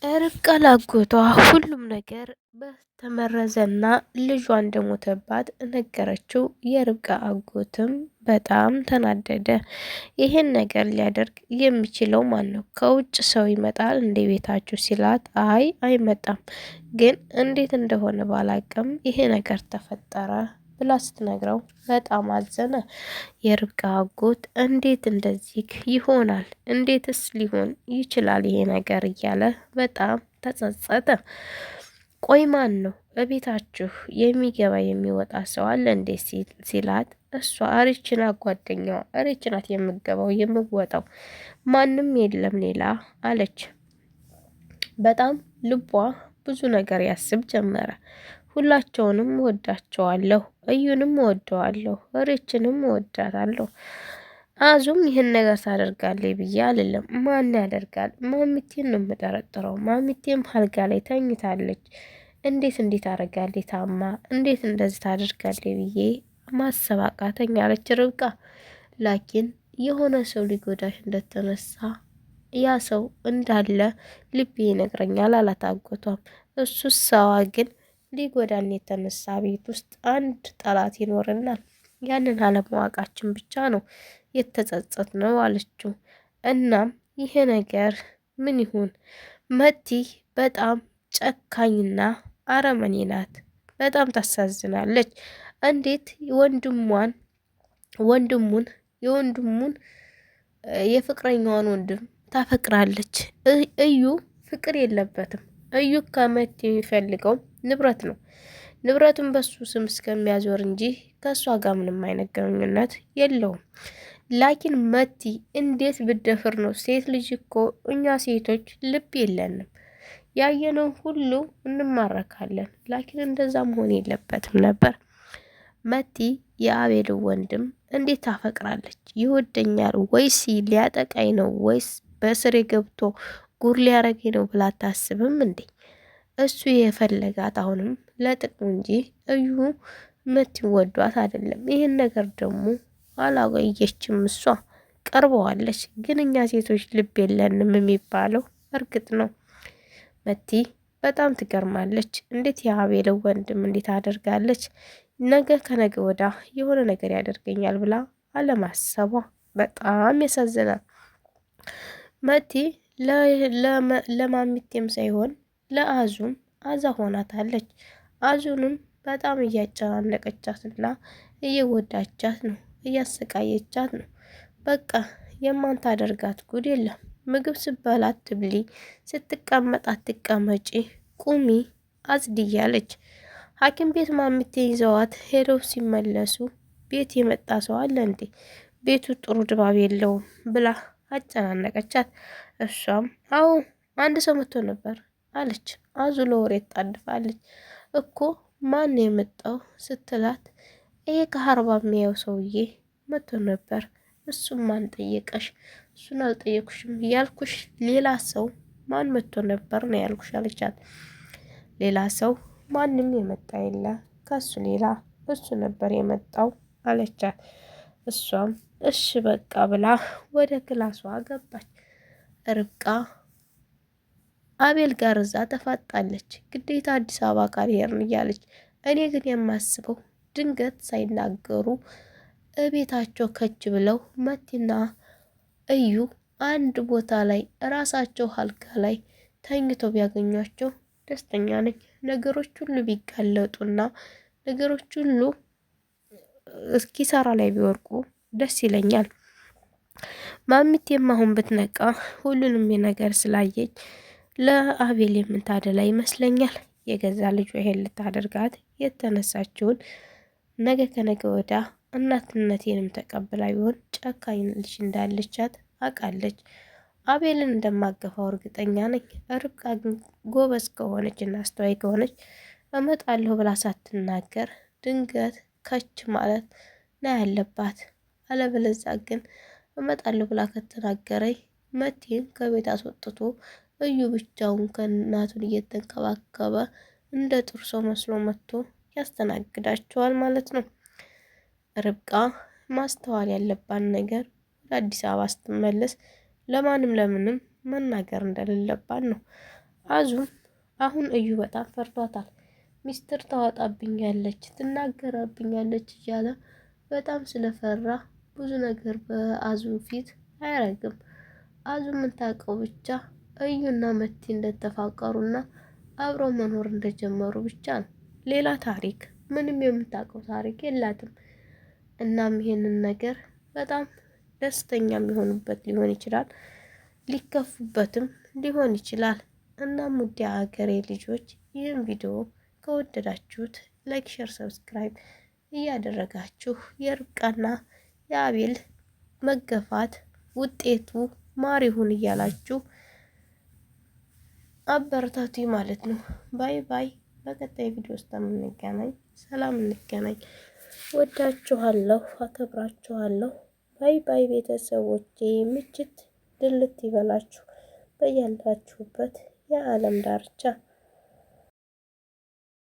ርብቃ ላጎቷ ሁሉም ነገር በተመረዘና ልጇ እንደሞተባት ነገረችው። የርብቃ አጎትም በጣም ተናደደ። ይሄን ነገር ሊያደርግ የሚችለው ማን ነው? ከውጭ ሰው ይመጣል እንደ ቤታችሁ ሲላት፣ አይ አይመጣም፣ ግን እንዴት እንደሆነ ባላቅም ይሄ ነገር ተፈጠረ ብላ ስትነግረው በጣም አዘነ። የርብቃ አጎት እንዴት እንደዚህ ይሆናል? እንዴትስ ሊሆን ይችላል ይሄ ነገር እያለ በጣም ተጸጸተ። ቆይ ማን ነው በቤታችሁ የሚገባ የሚወጣ ሰው አለ እንዴ ሲላት፣ እሷ ሪችና ጓደኛዋ ሪችናት የምገባው የምወጣው ማንም የለም ሌላ አለች። በጣም ልቧ ብዙ ነገር ያስብ ጀመረ። ሁላቸውንም ወዳቸዋለሁ፣ እዩንም ወደዋለሁ፣ ሪችንም ወዳታለሁ። አዙም ይህን ነገር ታደርጋለች ብዬ አልልም። ማን ያደርጋል? ማሚቴን ነው የምጠረጥረው። ማሚቴም አልጋ ላይ ተኝታለች። እንዴት አደርጋለች ታማ እንዴት እንደዚህ ታደርጋለች ብዬ ማሰብ አቃተኝ አለች ርብቃ። ላኪን የሆነ ሰው ሊጎዳሽ እንደተነሳ ያ ሰው እንዳለ ልቤ ይነግረኛል አላት አጎቷም። እሱ ሰዋ ግን ሊጎዳን የተነሳ ቤት ውስጥ አንድ ጠላት ይኖርናል። ያንን አለማወቃችን ብቻ ነው የተጸጸት ነው አለችው። እናም ይሄ ነገር ምን ይሁን? መቲ በጣም ጨካኝና አረመኔ ናት። በጣም ታሳዝናለች። እንዴት ወንድሙን የወንድሙን የፍቅረኛዋን ወንድም ታፈቅራለች? እዩ ፍቅር የለበትም። እዩ ከመቲ የሚፈልገው ንብረት ነው። ንብረቱን በሱ ስም እስከሚያዞር እንጂ ከእሷ ጋር ምንም አይነት ግንኙነት የለውም። ላኪን መቲ እንዴት ብደፍር ነው? ሴት ልጅ እኮ እኛ ሴቶች ልብ የለንም፣ ያየነው ሁሉ እንማረካለን። ላኪን እንደዛ መሆን የለበትም ነበር። መቲ የአቤል ወንድም እንዴት ታፈቅራለች? ይወደኛል ወይስ ሊያጠቃኝ ነው ወይስ በስሬ ገብቶ ጉር ሊያረገኝ ነው ብላ አታስብም እንዴ? እሱ የፈለጋት አሁንም ለጥቅሙ እንጂ እዩ መቲ ወዷት አይደለም። ይህን ነገር ደግሞ አላቆየችም። እሷ ቀርበዋለች። ግን እኛ ሴቶች ልብ የለንም የሚባለው እርግጥ ነው። መቲ በጣም ትገርማለች። እንዴት የአቤል ወንድም እንዴት አደርጋለች? ነገ ከነገ ወዳ የሆነ ነገር ያደርገኛል ብላ አለማሰቧ በጣም ያሳዝናል። መቲ ለማሚቴም ሳይሆን ለአዙም አዛ ሆናታለች። አዙንም በጣም እያጨናነቀቻትና እየወዳቻት ነው፣ እያሰቃየቻት ነው። በቃ የማንታደርጋት ጉድ የለም። ምግብ ስበላ አትብሊ፣ ስትቀመጥ አትቀመጪ፣ ቁሚ፣ አጽዲ እያለች ሐኪም ቤት ማሚቴ ይዘዋት ሄደው ሲመለሱ ቤት የመጣ ሰው አለ እንዴ? ቤቱ ጥሩ ድባብ የለውም ብላ አጨናነቀቻት። እሷም አዎ አንድ ሰው መጥቶ ነበር አለች። አዙ ለወሬ ታድፋለች። እኮ ማን የመጣው ስትላት፣ ይሄ ከሀርባ የሚያየው ሰውዬ መጥቶ ነበር። እሱም ማን ጠየቀሽ? እሱን አልጠየኩሽም ያልኩሽ ሌላ ሰው ማን መጥቶ ነበር ነው ያልኩሽ አለቻት። ሌላ ሰው ማንም የመጣ የለ ከሱ ሌላ እሱ ነበር የመጣው አለቻት። እሷም እሺ በቃ ብላ ወደ ክላሷ ገባች። ርብቃ አቤል ጋር እዛ ተፋጣለች። ግዴታ አዲስ አበባ ካልሄድን እያለች፣ እኔ ግን የማስበው ድንገት ሳይናገሩ እቤታቸው ከች ብለው መቲና እዩ አንድ ቦታ ላይ ራሳቸው አልጋ ላይ ተኝተው ቢያገኟቸው ደስተኛ ነኝ። ነገሮች ሁሉ ቢጋለጡና ነገሮች ሁሉ ኪሳራ ላይ ቢወርቁ ደስ ይለኛል። ማሚቴም አሁን ብትነቃ ሁሉንም የነገር ስላየች ለአቤል የምታደላ ይመስለኛል። የገዛ ልጇ ይሄን ልታደርጋት የተነሳችውን ነገ ከነገ ወዳ እናትነቴንም ተቀብላ ቢሆን ጨካኝ ልጅ እንዳለቻት አውቃለች። አቤልን እንደማገፋው እርግጠኛ ነኝ። ርብቃ ግን ጎበዝ ከሆነች እና አስተዋይ ከሆነች እመጣለሁ ብላ ሳትናገር ድንገት ከች ማለት ነው ያለባት። አለበለዛ ግን እመጣለሁ ብላ ከተናገረኝ መቲን ከቤት አስወጥቶ እዩ ብቻውን ከእናቱን እየተንከባከበ እንደ ጥሩ ሰው መስሎ መጥቶ ያስተናግዳቸዋል ማለት ነው። ርብቃ ማስተዋል ያለባት ነገር ወደ አዲስ አበባ ስትመለስ ለማንም ለምንም መናገር እንደሌለባት ነው። አዙም አሁን እዩ በጣም ፈርቷታል። ሚስጥር ታወጣብኛለች፣ ትናገራብኛለች እያለ በጣም ስለፈራ ብዙ ነገር በአዙ ፊት አያረግም። አዙ የምታውቀው ብቻ እዩና መቲ እንደተፋቀሩና አብረው መኖር እንደጀመሩ ብቻ ነው። ሌላ ታሪክ ምንም የምታውቀው ታሪክ የላትም። እናም ይሄንን ነገር በጣም ደስተኛ የሚሆኑበት ሊሆን ይችላል፣ ሊከፉበትም ሊሆን ይችላል። እናም ውድ ሀገሬ ልጆች ይህን ቪዲዮ ከወደዳችሁት ላይክ፣ ሼር፣ ሰብስክራይብ እያደረጋችሁ የርብቃና የአቤል መገፋት ውጤቱ ማር ይሁን እያላችሁ አበረታቱ ማለት ነው። ባይ ባይ። በቀጣይ ቪዲዮ ውስጥ የምንገናኝ ሰላም እንገናኝ። ወዳችኋለሁ፣ አከብራችኋለሁ። ባይ ባይ ቤተሰቦቼ። ምችት ድልት ይበላችሁ በያላችሁበት የዓለም ዳርቻ